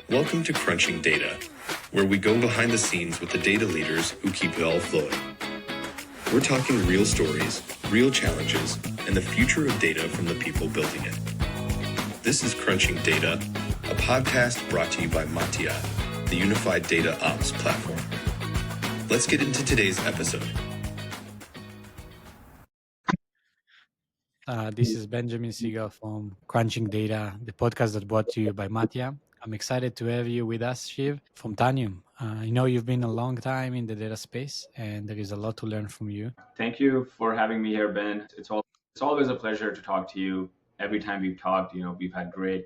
Welcome to Crunching Data, where we go behind the scenes with the data leaders who keep it all flowing. We're talking real stories, real challenges, and the future of data from the people building it. This is Crunching Data, a podcast brought to you by Matia, the unified data ops platform. Let's get into today's episode. This is Benjamin Siegel from Crunching Data, the podcast that brought to you by Matia. I'm excited to have you with us, Shiv, from Tanium. I know you've been a long time in the data space, and there is a lot to learn from you. Thank you for having me here, Ben. It's always a pleasure to talk to you. Every time we've talked, we've had great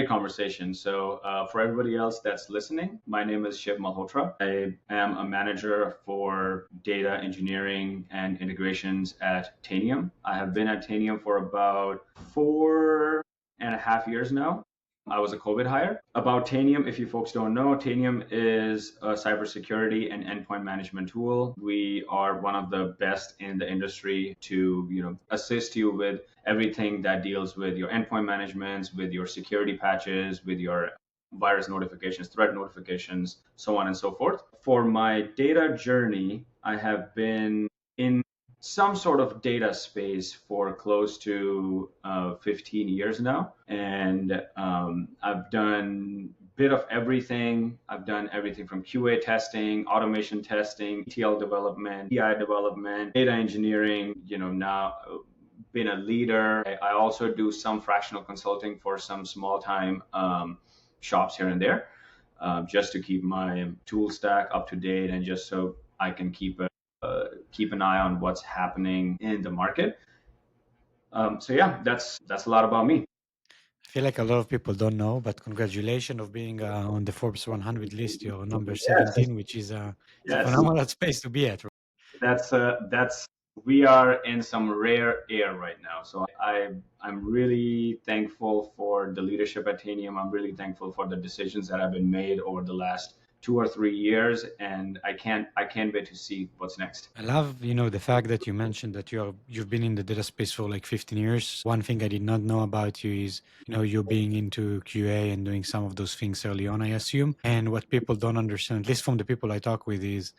conversations. So for everybody else that's listening, my name is Shiv Malhotra. I am a manager for data engineering and integrations at Tanium. I have been at Tanium for about 4.5 years now. I was a COVID hire. About Tanium, if you folks don't know, Tanium is a cybersecurity and endpoint management tool. We are one of the best in the industry to, assist you with everything that deals with your endpoint management, with your security patches, with your virus notifications, threat notifications, so on and so forth. For my data journey, I have been in some sort of data space for close to 15 years now. And I've done a bit of everything. I've done everything from QA testing, automation testing, ETL development, BI development, data engineering, now been a leader. I also do some fractional consulting for some small time shops here and there, just to keep my tool stack up to date and just so I can keep an eye on what's happening in the market. So yeah, that's a lot about me. I feel like a lot of people don't know, but congratulations of being on the Forbes 100 list. You're number 17, which is a phenomenal space to be at. That's we are in some rare air right now. So I'm really thankful for the leadership at Tanium. I'm really thankful for the decisions that have been made over the last 2 or 3 years, and I can't wait to see what's next. I love, the fact that you mentioned that you've been in the data space for like 15 years. One thing I did not know about you is, you being into QA and doing some of those things early on, I assume. And what people don't understand, at least from the people I talk with, is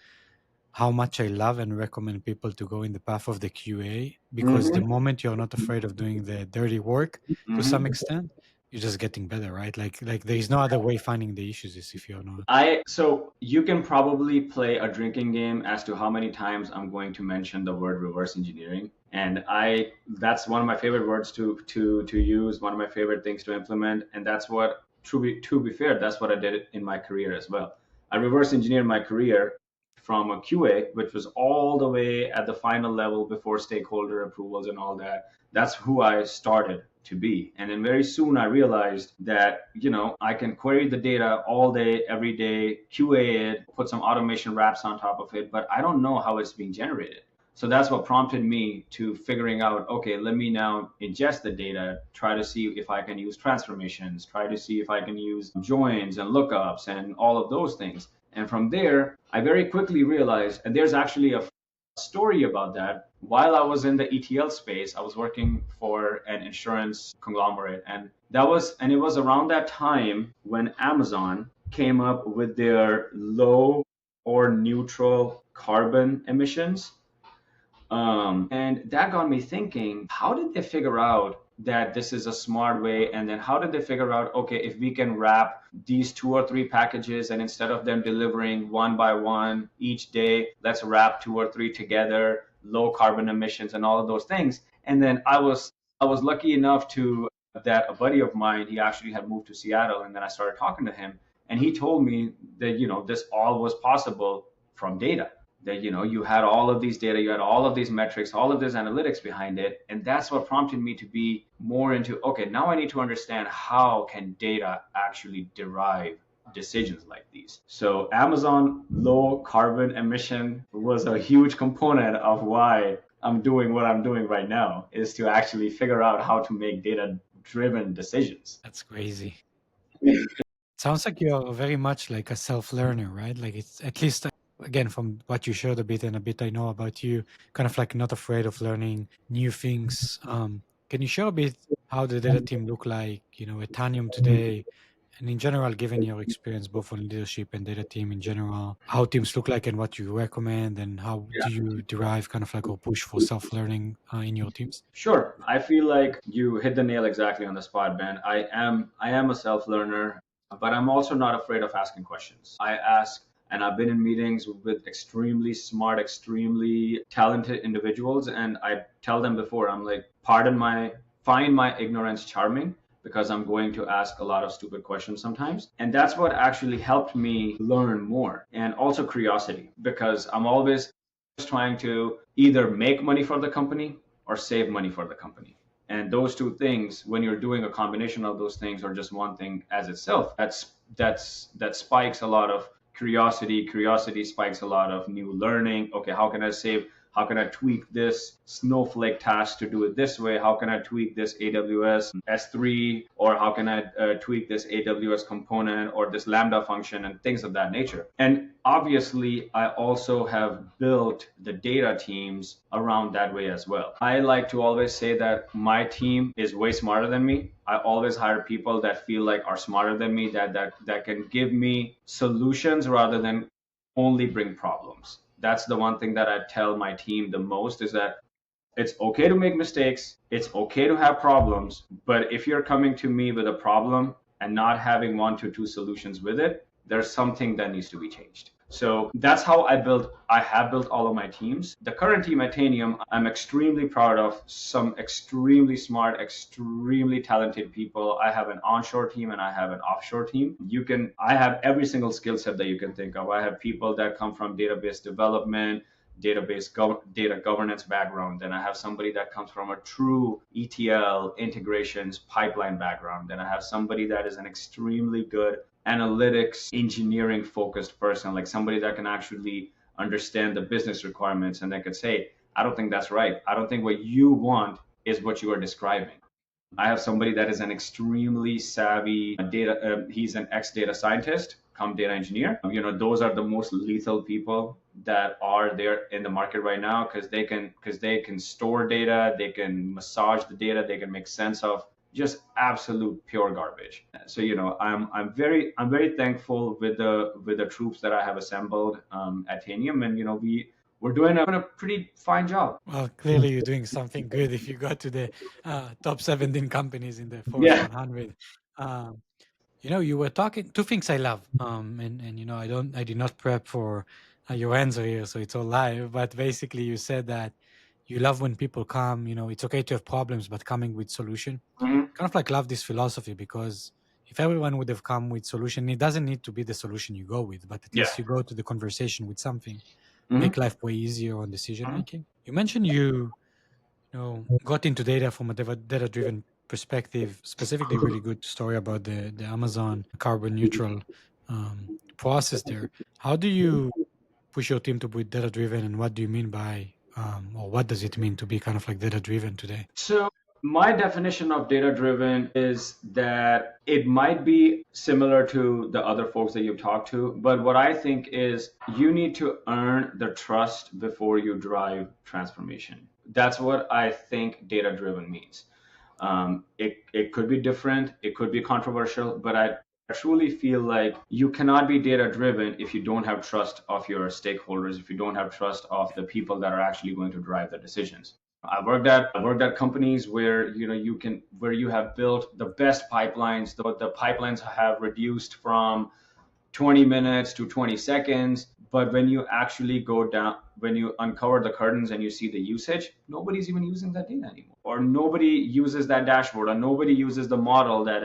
how much I love and recommend people to go in the path of the QA, because the moment you're not afraid of doing the dirty work to some extent, you're just getting better, right? Like there is no other way finding the issues is if you're not. So you can probably play a drinking game as to how many times I'm going to mention the word reverse engineering. And that's one of my favorite words to use, one of my favorite things to implement. And that's what, to be fair, that's what I did in my career as well. I reverse engineered my career from a QA, which was all the way at the final level before stakeholder approvals and all that. That's who I started to be. And then very soon I realized that, I can query the data all day, every day, QA it, put some automation wraps on top of it, but I don't know how it's being generated. So that's what prompted me to figuring out, okay, let me now ingest the data, try to see if I can use transformations, try to see if I can use joins and lookups and all of those things. And from there, I very quickly realized, and there's actually a story about that. While I was in the ETL space, I was working for an insurance conglomerate, and it was around that time when Amazon came up with their low or neutral carbon emissions. And that got me thinking, how did they figure out that this is a smart way? And then how did they figure out, okay, if we can wrap these 2 or 3 packages, and instead of them delivering one by one each day, let's wrap 2 or 3 together, low carbon emissions and all of those things. And then I was lucky enough that a buddy of mine, he actually had moved to Seattle, and then I started talking to him, and he told me that, this all was possible from data. That you had all of these data, you had all of these metrics, all of this analytics behind it. And that's what prompted me to be more into, okay, now I need to understand how can data actually derive decisions like these. So Amazon low carbon emission was a huge component of why I'm doing what I'm doing right now, is to actually figure out how to make data driven decisions. That's crazy. Sounds like you're very much like a self-learner, right? Like it's, at least again, from what you shared a bit and a bit I know about you, kind of like not afraid of learning new things. Can you share a bit how the data team look like, at Tanium today, And in general, given your experience both on leadership and data team in general, how teams look like and what you recommend, and how do you derive kind of like or push for self-learning in your teams? Sure. I feel like you hit the nail exactly on the spot, Ben. I am a self-learner, but I'm also not afraid of asking questions. I ask, and I've been in meetings with extremely smart, extremely talented individuals, and I tell them before, I'm like, find my ignorance charming, because I'm going to ask a lot of stupid questions sometimes. And that's what actually helped me learn more. And also curiosity, because I'm always trying to either make money for the company or save money for the company. And those two things, when you're doing a combination of those things or just one thing as itself, that spikes a lot of curiosity. Curiosity spikes a lot of new learning. Okay, how can I save? How can I tweak this Snowflake task to do it this way? How can I tweak this AWS S3? Or how can I tweak this AWS component or this Lambda function and things of that nature? And obviously, I also have built the data teams around that way as well. I like to always say that my team is way smarter than me. I always hire people that feel like are smarter than me, that can give me solutions rather than only bring problems. That's the one thing that I tell my team the most, is that it's okay to make mistakes, it's okay to have problems, but if you're coming to me with a problem and not having one to two solutions with it, there's something that needs to be changed. So that's how I have built all of my teams. The current team at Tanium, I'm extremely proud of. Some extremely smart, extremely talented people. I have an onshore team and I have an offshore team. I have every single skill set that you can think of. I have people that come from database development, data governance background. Then I have somebody that comes from a true ETL integrations pipeline background. Then I have somebody that is an extremely good analytics engineering focused person, like somebody that can actually understand the business requirements and that could say, I don't think that's right. I don't think what you want is what you are describing. I have somebody that is an extremely savvy he's an ex data scientist come data engineer. Those are the most lethal people that are there in the market right now, because they can store data, they can massage the data, they can make sense of just absolute pure garbage. So I'm very thankful with the troops that I have assembled at Tanium, and we're doing a pretty fine job. Well, clearly you're doing something good if you got to the top 17 companies in the Forbes Yeah. 100. Um, you were talking two things I love, and I did not prep for your answer here, so it's all live. But basically, you said that you love when people come. It's okay to have problems, but coming with solution. Mhm. Kind of like love this philosophy, because if everyone would have come with solution, it doesn't need to be the solution you go with, but at Yeah. least you go to the conversation with something, Mhm. make life way easier on decision making. You mentioned got into data from a data driven perspective, specifically really good story about the Amazon carbon neutral process there. How do you push your team to be data driven, and what do you mean by or what does it mean to be kind of like data driven today? So my definition of data driven is that it might be similar to the other folks that you've talked to, but what I think is you need to earn the trust before you drive transformation. That's what I think data driven means. It could be different, it could be controversial, but I truly feel like you cannot be data driven if you don't have trust of your stakeholders, if you don't have trust of the people that are actually going to drive the decisions. I've worked at companies where where you have built the best pipelines. The pipelines have reduced from 20 minutes to 20 seconds. But when you actually go down, when you uncover the curtains and you see the usage, nobody's even using that data anymore. Or nobody uses that dashboard, or nobody uses the model that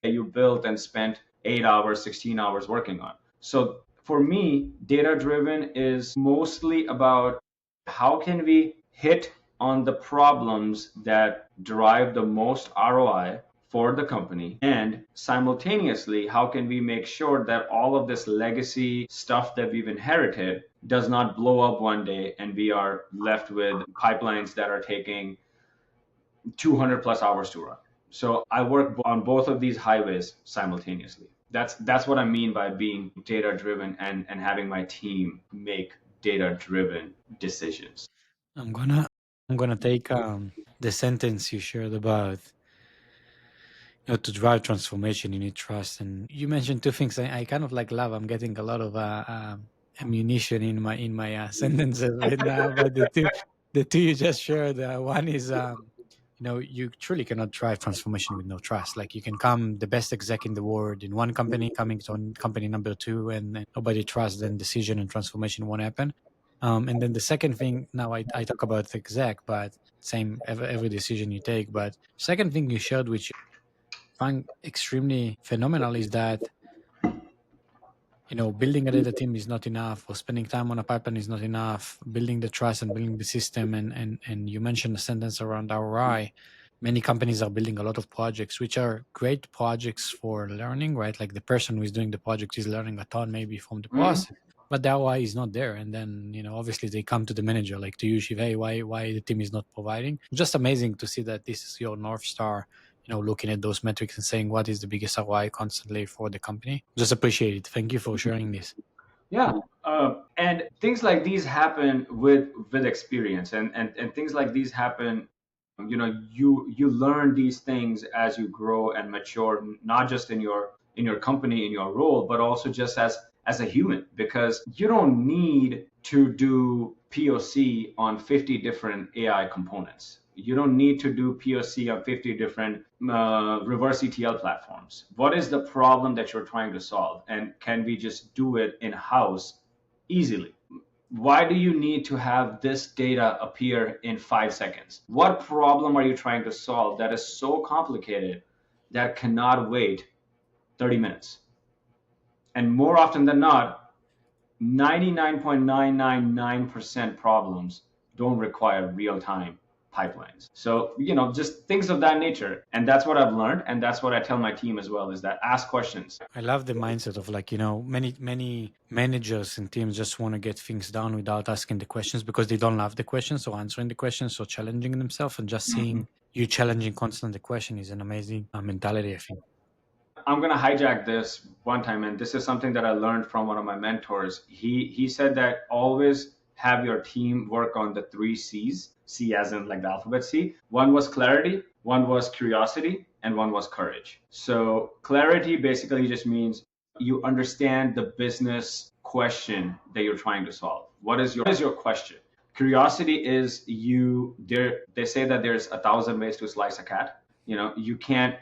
you built and spent 8 hours, 16 hours working on. So for me, data driven is mostly about how can we hit on the problems that drive the most ROI for the company, and simultaneously how can we make sure that all of this legacy stuff that we've inherited does not blow up one day and we are left with pipelines that are taking 200 plus hours to run. So I work on both of these highways simultaneously. That's what I mean by being data driven and having my team make data driven decisions. I'm gonna take the sentence you shared about to drive transformation, you need trust. And you mentioned two things I kind of like love. I'm getting a lot of ammunition in my sentences right now. But the two you just shared, one is you truly cannot drive transformation with no trust. Like you can come the best exec in the world in one company, coming to company number two, and nobody trusts, then decision and transformation won't happen. And then the second thing, now I talk about exec, but same every decision you take. But second thing you shared, which I find extremely phenomenal, is that building a data team is not enough, or spending time on a pipeline is not enough. Building the trust and building the system, and you mentioned a sentence around ROI. Many companies are building a lot of projects, which are great projects for learning, right? Like the person who is doing the project is learning a ton, maybe from the process, but the ROI is not there. And then obviously they come to the manager, like to you, Shiv, hey, why the team is not providing? Just amazing to see that this is your North Star, looking at those metrics and saying what is the biggest ROI constantly for the company. Just appreciate it. Thank you for sharing this. Yeah, and things like these happen with experience, and things like these happen. You learn these things as you grow and mature, not just in your company, in your role, but also just as a human, because you don't need to do POC on 50 different AI components. You don't need to do POC on 50 different reverse ETL platforms. What is the problem that you're trying to solve? And can we just do it in-house easily? Why do you need to have this data appear in 5 seconds? What problem are you trying to solve that is so complicated that cannot wait 30 minutes? And more often than not, 99.999% problems don't require real-time pipelines. So, just things of that nature. And that's what I've learned. And that's what I tell my team as well, is that ask questions. I love the mindset of many managers and teams just want to get things done without asking the questions, because they don't love the questions or answering the questions or challenging themselves. And just seeing you challenging constantly the question is an amazing mentality, I think. I'm going to hijack this one time, and this is something that I learned from one of my mentors. He said that always have your team work on the 3 C's, C as in like the alphabet C. One was clarity, one was curiosity, and one was courage. So clarity basically just means you understand the business question that you're trying to solve. What is your question? Curiosity is they say that there's 1,000 ways to slice a cat. You can't,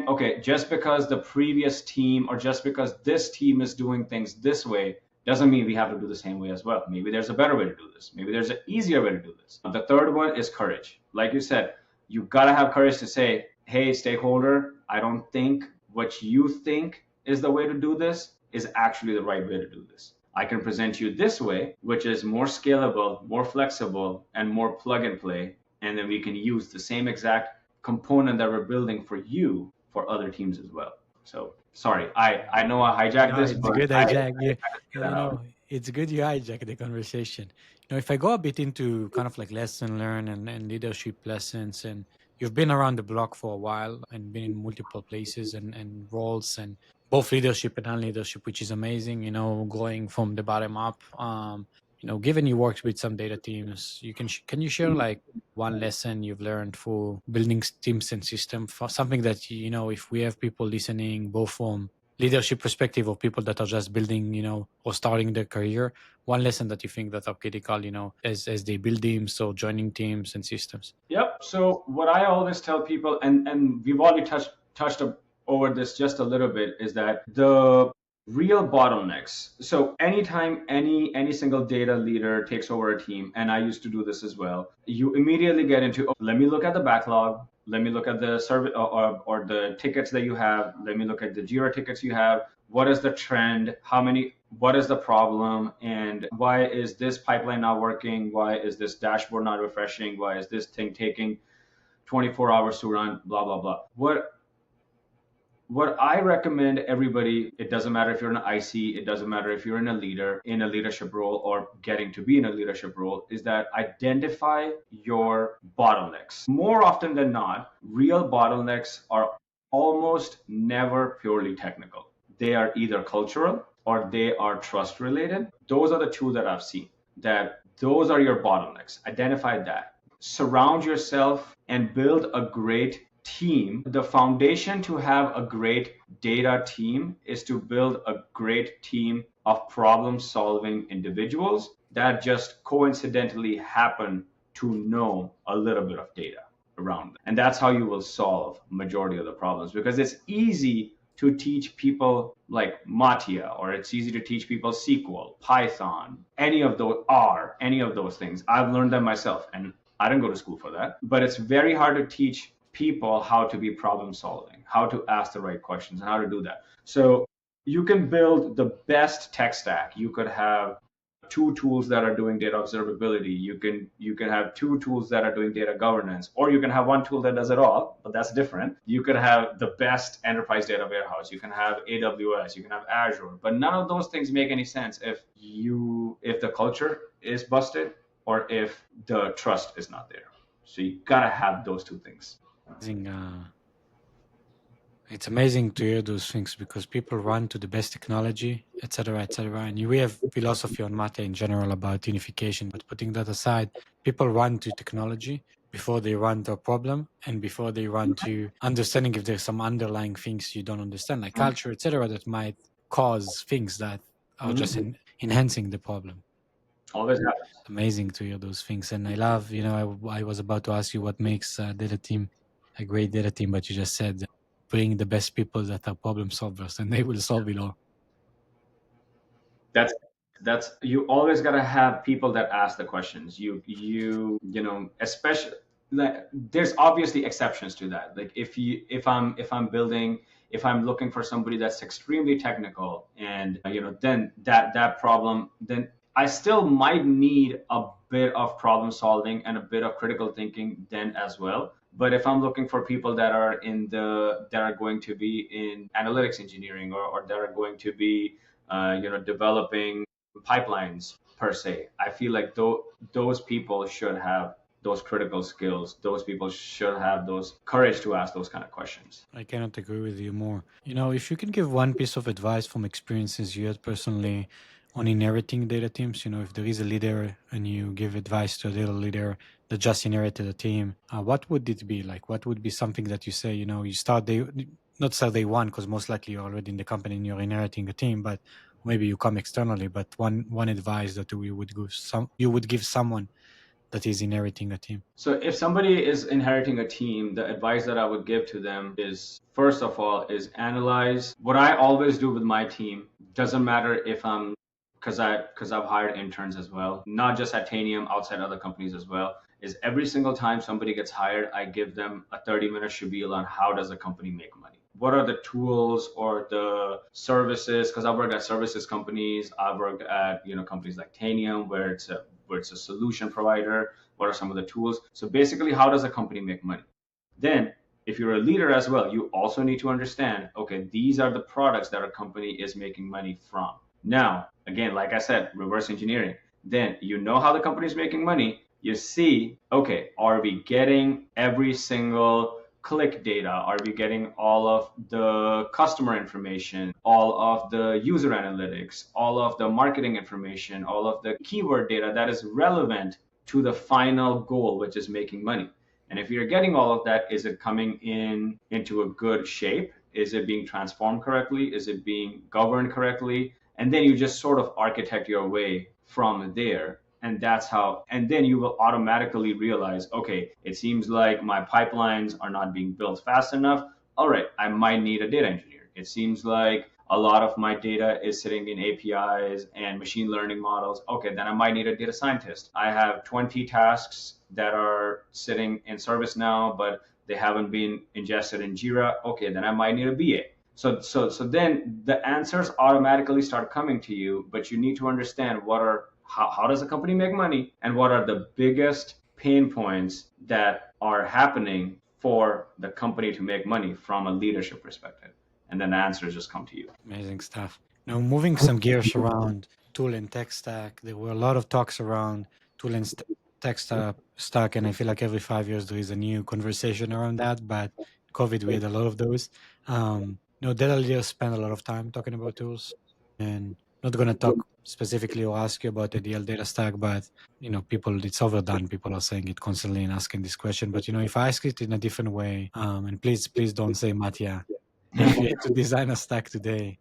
okay, just because the previous team or just because this team is doing things this way doesn't mean we have to do the same way as well. Maybe there's a better way to do this. Maybe there's an easier way to do this. The third one is courage. Like you said, you gotta have courage to say, hey, stakeholder, I don't think what you think is the way to do this is actually the right way to do this. I can present you this way, which is more scalable, more flexible, and more plug and play. And then we can use the same exact component that we're building for you for other teams as well. So sorry, I know I hijacked this. It's good hijack. It's good you hijack the conversation. If I go a bit into kind of like lesson learned and leadership lessons, and you've been around the block for a while and been in multiple places and roles, and both leadership and non-leadership, which is amazing, going from the bottom up. Given you worked with some data teams, can you share like one lesson you've learned for building teams and systems, for something that, if we have people listening, both from leadership perspective or people that are just building, or starting their career, one lesson that you think that are critical, as they build teams or joining teams and systems? Yep. So what I always tell people, and we've already touched over this just a little bit, is that the real bottlenecks. So anytime any single data leader takes over a team, and I used to do this as well, you immediately get into, let me look at the backlog, let me look at the service or the tickets that you have, let me look at the Jira tickets you have, what is the trend, what is the problem, and why is this pipeline not working, why is this dashboard not refreshing, why is this thing taking 24 hours to run, blah blah blah. What I recommend everybody, it doesn't matter if you're an IC, it doesn't matter if you're in a leadership role or getting to be in a leadership role, is that identify your bottlenecks. More often than not, real bottlenecks are almost never purely technical. They are either cultural or they are trust related. Those are the two that I've seen, that those are your bottlenecks. Identify that. Surround yourself and build a great team, the foundation to have a great data team is to build a great team of problem solving individuals that just coincidentally happen to know a little bit of data around them. And that's how you will solve majority of the problems, because it's easy to teach people like Matia, or it's easy to teach people SQL, Python, any of those R, any of those things. I've learned them myself, and I didn't go to school for that. But it's very hard to teach people how to be problem solving, how to ask the right questions, and how to do that. So you can build the best tech stack. You could have two tools that are doing data observability. You can have two tools that are doing data governance, or you can have one tool that does it all, but that's different. You could have the best enterprise data warehouse. You can have AWS, you can have Azure, but none of those things make any sense if the culture is busted or if the trust is not there. So you gotta have those two things. It's amazing to hear those things, because people run to the best technology, etc., etc. And we have philosophy on Mate in general about unification, but putting that aside, people run to technology before they run to a problem, and before they run to understanding if there's some underlying things you don't understand, like culture, etc., that might cause things that are just enhancing the problem. Always happens. Amazing to hear those things. And I love, I was about to ask you what makes a data team a great data team, but you just said bring the best people that are problem solvers, and they will solve it all. That's you always gotta have people that ask the questions. You know, especially, like, there's obviously exceptions to that. Like if I'm looking for somebody that's extremely technical, and then that problem, then I still might need a bit of problem solving and a bit of critical thinking then as well. But if I'm looking for people that are going to be in analytics engineering, or that are going to be developing pipelines per se, I feel like those people should have those critical skills. Those people should have those courage to ask those kind of questions. I cannot agree with you more. If you can give one piece of advice from experiences you had personally on inheriting data teams, if there is a leader and you give advice to a data leader that just inherited a team, what would it be? Like, what would be something that you say, you start not start day one, because most likely you're already in the company and you're inheriting a team, but maybe you come externally, but one advice that you would give someone that is inheriting a team. So if somebody is inheriting a team, the advice that I would give to them is, first of all, is analyze. What I always do with my team, doesn't matter if I'm, because I've hired interns as well, not just at Tanium, outside other companies as well, is every single time somebody gets hired, I give them a 30-minute spiel on how does a company make money. What are the tools or the services? Because I've worked at services companies, I've worked at companies like Tanium, where it's a solution provider. What are some of the tools? So basically, how does a company make money? Then, if you're a leader as well, you also need to understand, okay, these are the products that a company is making money from. Now, again, like I said, reverse engineering. Then you know how the company is making money. You see, okay, are we getting every single click data? Are we getting all of the customer information, all of the user analytics, all of the marketing information, all of the keyword data that is relevant to the final goal, which is making money? And if you're getting all of that, is it coming into a good shape? Is it being transformed correctly? Is it being governed correctly? And then you just sort of architect your way from there. And then you will automatically realize, okay, it seems like my pipelines are not being built fast enough. All right, I might need a data engineer. It seems like a lot of my data is sitting in APIs and machine learning models. Okay, then I might need a data scientist. I have 20 tasks that are sitting in ServiceNow, but they haven't been ingested in Jira. Okay, then I might need a BA. So then the answers automatically start coming to you, but you need to understand how does a company make money, and what are the biggest pain points that are happening for the company to make money from a leadership perspective. And then the answers just come to you. Amazing stuff. Now, moving some gears around tool and tech stack, there were a lot of talks around tool and tech stack, and I feel like every 5 years there is a new conversation around that, but COVID, we had a lot of those. Data leaders spend a lot of time talking about tools, and not going to talk specifically or ask you about the DL data stack, but people, it's overdone. People are saying it constantly and asking this question. But if I ask it in a different way, and please don't say Mattia, if you had to design a stack today,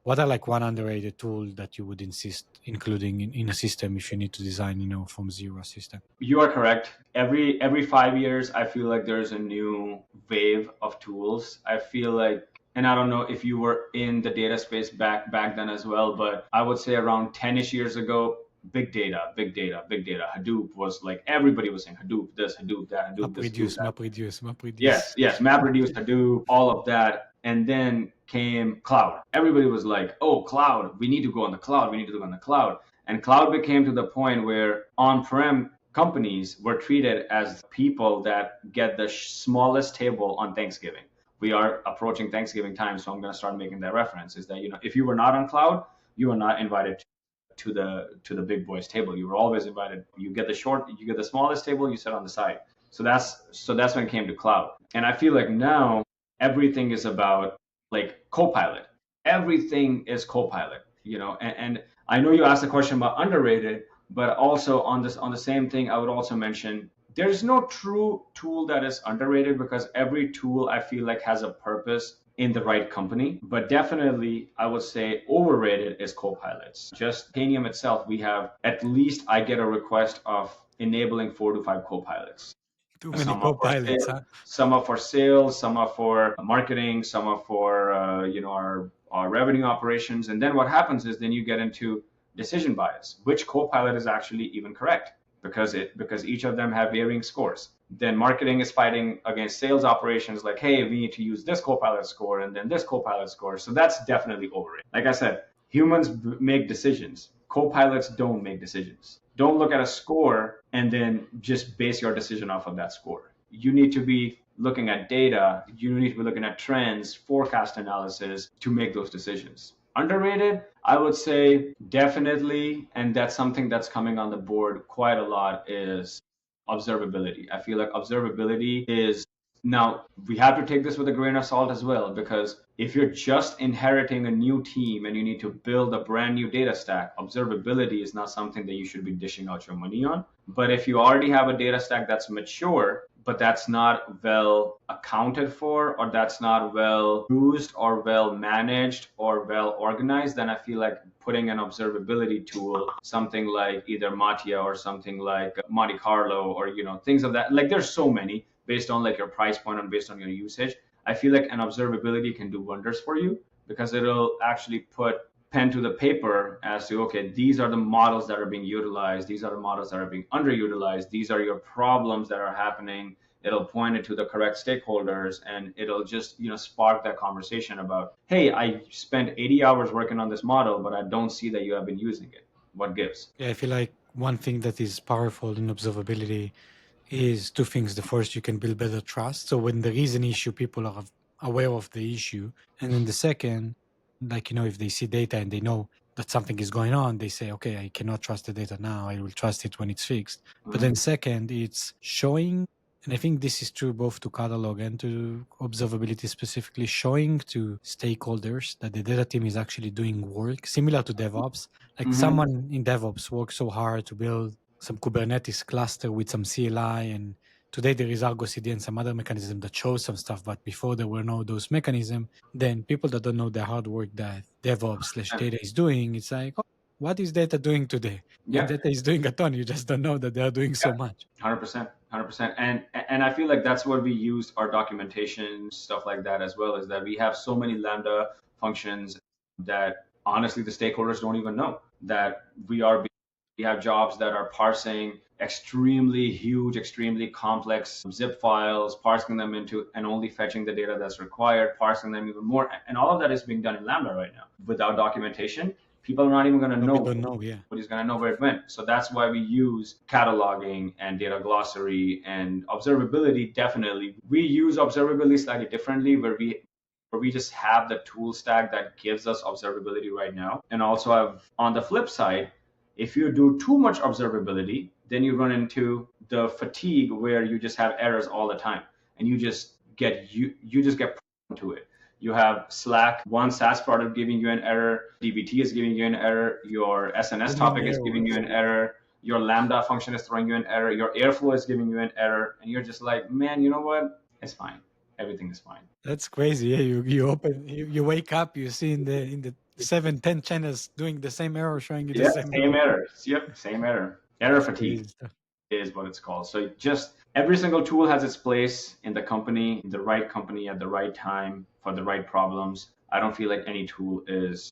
what are like one underrated tool that you would insist including in a system if you need to design, from zero a system? You are correct. Every 5 years, I feel like there's a new wave of tools. I feel like, and I don't know if you were in the data space back then as well, but I would say around 10ish years ago, big data. Hadoop was like, everybody was saying Hadoop this, Hadoop that, Hadoop this, MapReduce. Yes, MapReduce, Hadoop, all of that. And then came cloud. Everybody was like, oh, cloud, we need to go on the cloud. And cloud became to the point where on-prem companies were treated as people that get the smallest table on Thanksgiving. We are approaching Thanksgiving time, so I'm going to start making that reference, is that, if you were not on cloud, you were not invited to the big boys table. You were always invited. You get the smallest table, you sit on the side. So that's when it came to cloud. And I feel like now everything is about like Copilot. Everything is Copilot, and I know you asked a question about underrated, but also on the same thing, I would also mention there's no true tool that is underrated, because every tool I feel like has a purpose in the right company. But definitely I would say overrated is Copilots. Just Tanium itself, we have, at least I get a request of enabling 4 to 5 Copilots. Too many Copilots, huh? Some are for sales, some are for marketing, some are for our revenue operations. And then what happens is then you get into decision bias. Which Copilot is actually even correct? Because each of them have varying scores. Then marketing is fighting against sales operations, like, hey, we need to use this Copilot score and then this Copilot score. So that's definitely overrated. Like I said, humans make decisions. Copilots don't make decisions. Don't look at a score and then just base your decision off of that score. You need to be looking at data. You need to be looking at trends, forecast analysis to make those decisions. Underrated, I would say definitely, and that's something that's coming on the board quite a lot, is observability. I feel like observability is, now we have to take this with a grain of salt as well, because if you're just inheriting a new team and you need to build a brand new data stack, observability is not something that you should be dishing out your money on. But if you already have a data stack that's mature, but that's not well accounted for, or that's not well used or well managed or well organized, then I feel like putting an observability tool, something like either Mattia or something like Monte Carlo, or things of that, like there's so many, based on like your price point and based on your usage. I feel like an observability can do wonders for you, because it'll actually put pen to the paper as to, okay, these are the models that are being utilized, these are the models that are being underutilized, these are your problems that are happening. It'll point it to the correct stakeholders, and it'll just spark that conversation about, hey, I spent 80 hours working on this model, but I don't see that you have been using it. What gives? Yeah, I feel like one thing that is powerful in observability is two things. The first, you can build better trust. So when there is an issue, people are aware of the issue. And then the second, like, if they see data and they know that something is going on, they say, okay, I cannot trust the data now. I will trust it when it's fixed. Mm-hmm. But then second, it's showing, and I think this is true both to catalog and to observability specifically, showing to stakeholders that the data team is actually doing work similar to DevOps. Like someone in DevOps works so hard to build some Kubernetes cluster with some CLI, and today there is Argo CD and some other mechanism that shows some stuff, but before there were no those mechanisms, then people that don't know the hard work that DevOps/data is doing, it's like, oh, what is data doing today? Yeah. And data is doing a ton. You just don't know that they are doing so much. 100%. And I feel like that's where we use our documentation, stuff like that as well, is that we have so many Lambda functions that honestly the stakeholders don't even know that we have jobs that are parsing extremely huge, extremely complex zip files, parsing them into and only fetching the data that's required, parsing them even more. And all of that is being done in Lambda right now. Without documentation, people are not even going to know. Nobody's going to know where it went. So that's why we use cataloging and data glossary and observability. Definitely, we use observability slightly differently, where we just have the tool stack that gives us observability right now. And also on the flip side, if you do too much observability, then you run into the fatigue where you just have errors all the time, and you just get prone to it. You have Slack, one SaaS product giving you an error, dbt is giving you an error, your SNS topic is giving you an error, your Lambda function is throwing you an error, your Airflow is giving you an error, and you're just like, man, you know what? It's fine. Everything is fine. That's crazy. Yeah, you wake up, you see in the 7-10 channels doing the same error, showing you the same error. Yep, same error. Error fatigue is what it's called. So just every single tool has its place in the company, the right company at the right time for the right problems. I don't feel like any tool is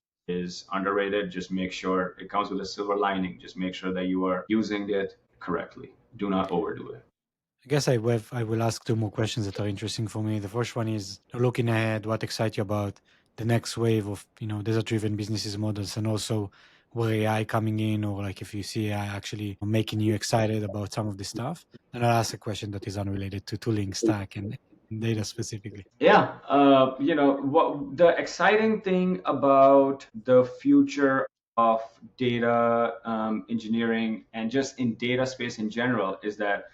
underrated. Just make sure it comes with a silver lining. Just make sure that you are using it correctly. Do not overdo it. I guess I will ask two more questions that are interesting for me. The first one is looking ahead, what excites you about the next wave of data-driven businesses models, and also where AI coming in, or like if you see AI actually making you excited about some of this stuff. And I'll ask a question that is unrelated to tooling stack and data specifically. Yeah, what the exciting thing about the future of data engineering and just in data space in general is that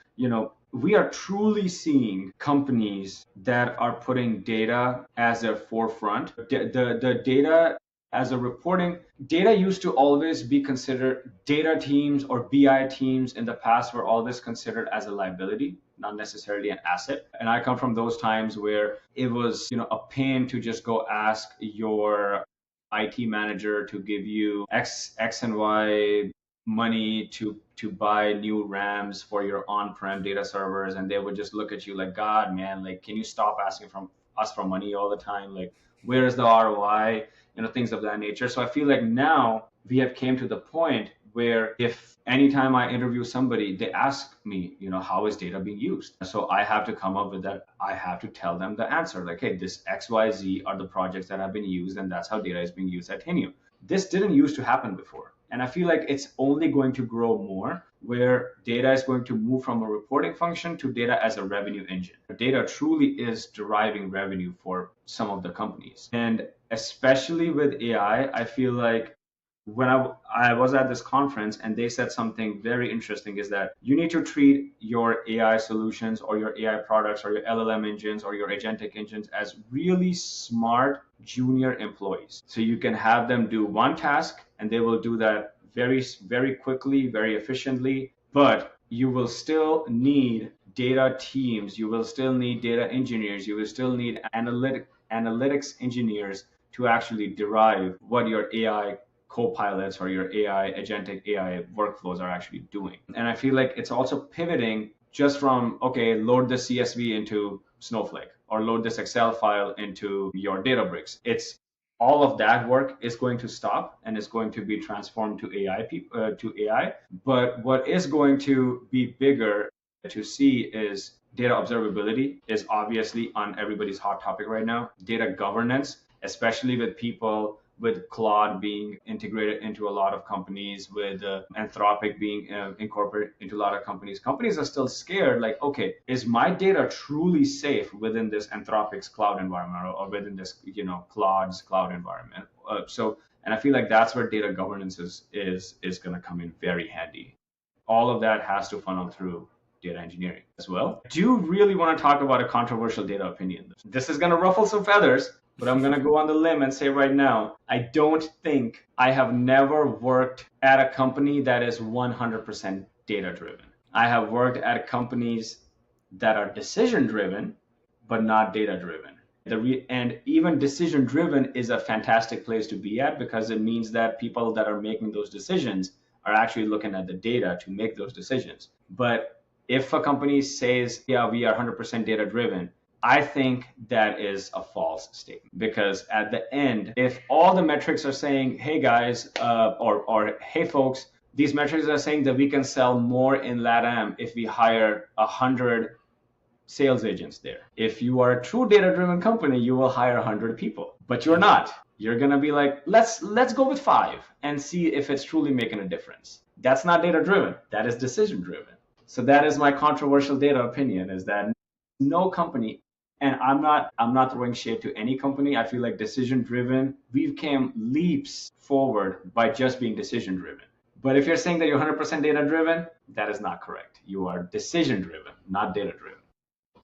we are truly seeing companies that are putting data as their forefront. The data as a reporting, data used to always be considered, data teams or BI teams in the past were always considered as a liability, not necessarily an asset. And I come from those times where it was, a pain to just go ask your IT manager to give you X and Y money to buy new RAMs for your on-prem data servers, and they would just look at you like, God, man, like, can you stop asking from us for money all the time? Like, where is the ROI? Things of that nature. So I feel like now we have came to the point where if anytime I interview somebody, they ask me, how is data being used? So I have to come up with that. I have to tell them the answer. Like, hey, this XYZ are the projects that have been used, and that's how data is being used at Tanium. This didn't used to happen before. And I feel like it's only going to grow more, where data is going to move from a reporting function to data as a revenue engine. Data truly is deriving revenue for some of the companies. And especially with AI, I feel like when I was at this conference and they said something very interesting is that you need to treat your AI solutions or your AI products or your LLM engines or your agentic engines as really smart junior employees. So you can have them do one task and they will do that very, very quickly, very efficiently, but you will still need data teams, you will still need data engineers, you will still need analytics engineers to actually derive what your AI co-pilots or your agentic AI workflows are actually doing. And I feel like it's also pivoting just from, okay, load the CSV into Snowflake or load this Excel file into your Databricks. It's all of that work is going to stop and is going to be transformed to AI. But what is going to be bigger to see is data observability is obviously on everybody's hot topic right now. Data governance, especially with people with Claude being integrated into a lot of companies, with Anthropic being incorporated into a lot of companies. Companies are still scared, like, okay, is my data truly safe within this Anthropic's cloud environment or within this, Claude's cloud environment? And I feel like that's where data governance is going to come in very handy. All of that has to funnel through data engineering as well. I do really want to talk about a controversial data opinion. This is going to ruffle some feathers, but I'm going to go on the limb and say right now, I don't think I have never worked at a company that is 100% data driven. I have worked at companies that are decision driven, but not data driven. And even decision driven is a fantastic place to be at, because it means that people that are making those decisions are actually looking at the data to make those decisions. But if a company says, yeah, we are 100% data driven, I think that is a false statement, because at the end, if all the metrics are saying, hey guys, or hey folks, these metrics are saying that we can sell more in LATAM if we hire 100 sales agents there. If you are a true data-driven company, you will hire 100 people, but you're not. You're gonna be like, let's go with 5 and see if it's truly making a difference. That's not data-driven. That is decision-driven. So that is my controversial data opinion: is that no company. And I'm not throwing shade to any company. I feel like decision driven, we've came leaps forward by just being decision driven. But if you're saying that you're 100% data driven, that is not correct. You are decision driven, not data driven.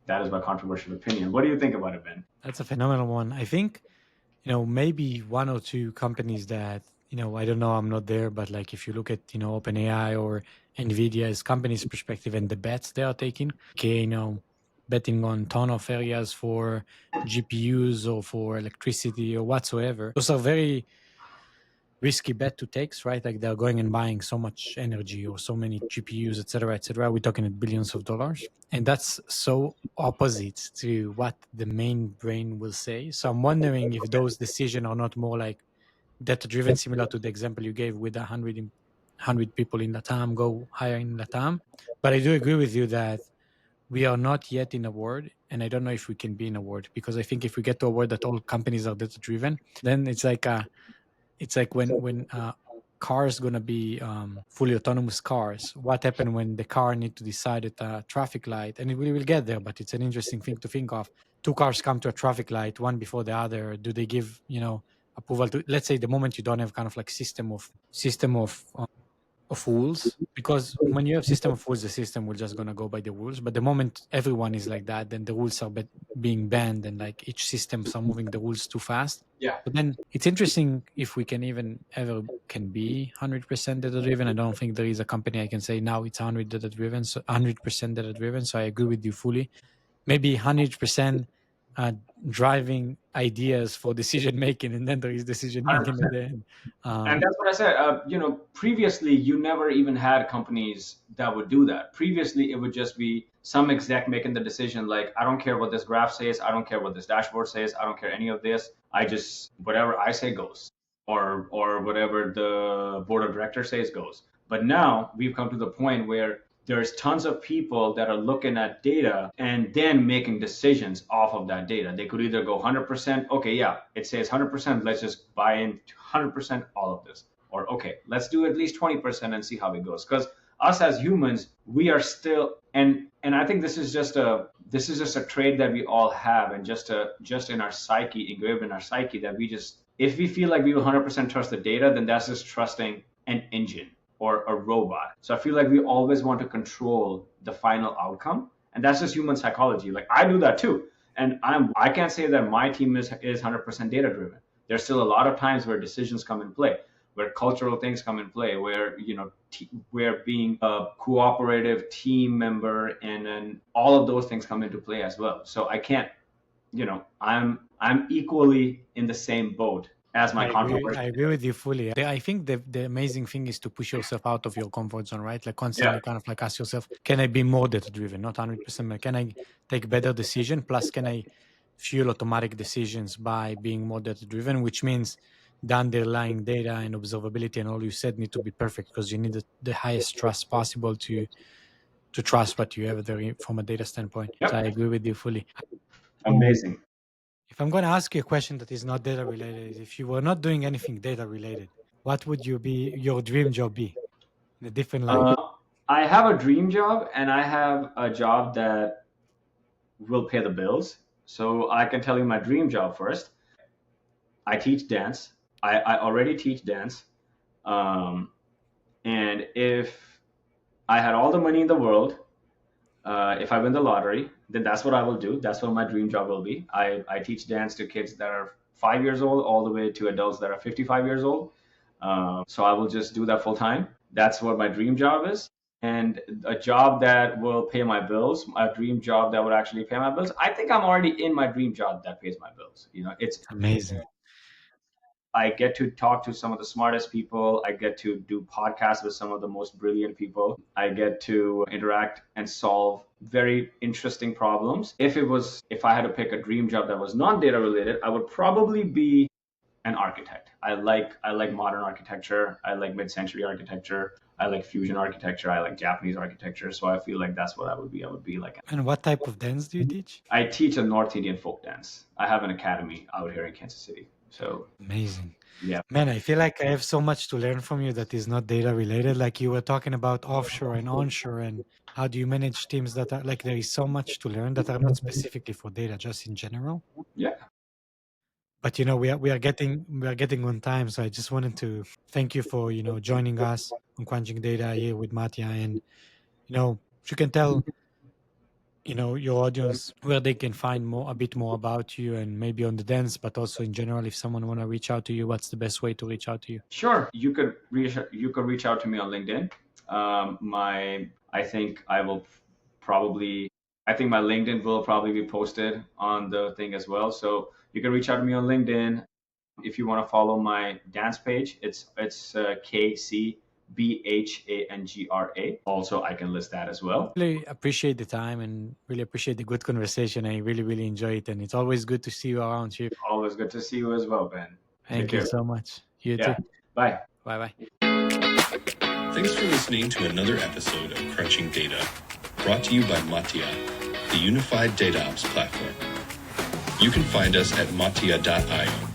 that is my controversial opinion. What do you think about it, Ben? That's a phenomenal one. I think, maybe one or two companies that, I don't know, I'm not there, but like if you look at, OpenAI or NVIDIA's company's perspective and the bets they are taking, okay, betting on ton of areas for GPUs or for electricity or whatsoever. Those are very risky bet to takes, right? Like they're going and buying so much energy or so many GPUs, et cetera, et cetera. We're talking at billions of dollars. And that's so opposite to what the main brain will say. So I'm wondering if those decisions are not more like data driven, similar to the example you gave with 100 people in Latam, go higher in Latam. But I do agree with you that we are not yet in a world, and I don't know if we can be in a world, because I think if we get to a world that all companies are data driven, then it's like when cars gonna be fully autonomous cars. What happened when the car need to decide at a traffic light? And we will get there, but it's an interesting thing to think of. Two cars come to a traffic light, one before the other. Do they give approval to? Let's say the moment you don't have kind of like system of rules, because when you have system of rules, the system will just gonna go by the rules. But the moment everyone is like that, then the rules are being banned, and like each systems are moving the rules too fast. Yeah. But then it's interesting if we can even ever can be 100% data driven. I don't think there is a company I can say now it's 100% data driven. So I agree with you fully. Maybe 100% driving ideas for decision making, and then there is decision making at the end. And that's what I said. Previously, you never even had companies that would do that. Previously, it would just be some exec making the decision, like, I don't care what this graph says, I don't care what this dashboard says, I don't care any of this. I just, whatever I say goes, or whatever the board of directors says goes. But now we've come to the point where there's tons of people that are looking at data and then making decisions off of that data. They could either go 100%, okay, yeah, it says 100%, let's just buy in 100% all of this. Or, okay, let's do at least 20% and see how it goes. Because us as humans, we are still, and I think this is just a trait that we all have, and just in our psyche, engraved in our psyche, that we just, if we feel like we will 100% trust the data, then that's just trusting an engine or a robot. So I feel like we always want to control the final outcome, and that's just human psychology. Like, I do that too, and I can't say that my team is 100% data driven. There's still a lot of times where decisions come in play, where cultural things come in play, where where being a cooperative team member, and then all of those things come into play as well. So I can't, I'm equally in the same boat as my I agree with you fully. I think the amazing thing is to push yourself out of your comfort zone, right? Like constantly kind of like ask yourself, can I be more data driven? Not 100%, but can I take better decision? Plus, can I fuel automatic decisions by being more data driven, which means the underlying data and observability and all you said need to be perfect, because you need the highest trust possible to trust what you have there from a data standpoint. Yep. So I agree with you fully. Amazing. If I'm going to ask you a question that is not data related, if you were not doing anything data related, what would your dream job be in a different life? I have a dream job, and I have a job that will pay the bills. So I can tell you my dream job first. I teach dance. I already teach dance. And if I had all the money in the world, if I win the lottery, then that's what I will do. That's what my dream job will be. I teach dance to kids that are 5 years old all the way to adults that are 55 years old. So I will just do that full time. That's what my dream job is. And a job that will pay my bills, a dream job that would actually pay my bills. I think I'm already in my dream job that pays my bills. It's amazing. I get to talk to some of the smartest people. I get to do podcasts with some of the most brilliant people. I get to interact and solve very interesting problems. If I had to pick a dream job that was non-data related, I would probably be an architect. I like modern architecture. I like mid-century architecture. I like fusion architecture. I like Japanese architecture. So I feel like that's what I would be. I would be like. And what type of dance do you teach? I teach a North Indian folk dance. I have an academy out here in Kansas City. So amazing. Yeah. Man, I feel like I have so much to learn from you that is not data related. Like you were talking about offshore and onshore, and how do you manage teams that are like, there is so much to learn that are not specifically for data, just in general. Yeah. But we are getting on time, so I just wanted to thank you for joining us on Quenching Data here with Mattia, and you can tell your audience, where they can find a bit more about you, and maybe on the dance, but also in general, if someone want to reach out to you, what's the best way to reach out to you? Sure, you could reach out to me on LinkedIn. I think my LinkedIn will probably be posted on the thing as well. So you can reach out to me on LinkedIn. If you want to follow my dance page, it's KCBHANGRA. Also, I can list that as well. Really appreciate the time and really appreciate the good conversation. I really, really enjoy it. And it's always good to see you around, Shiv. Always good to see you as well, Ben. Thank you so much. You Yeah. too. Bye. Bye-bye. Thanks for listening to another episode of Crunching Data, brought to you by Mattia, the unified data ops platform. You can find us at mattia.io.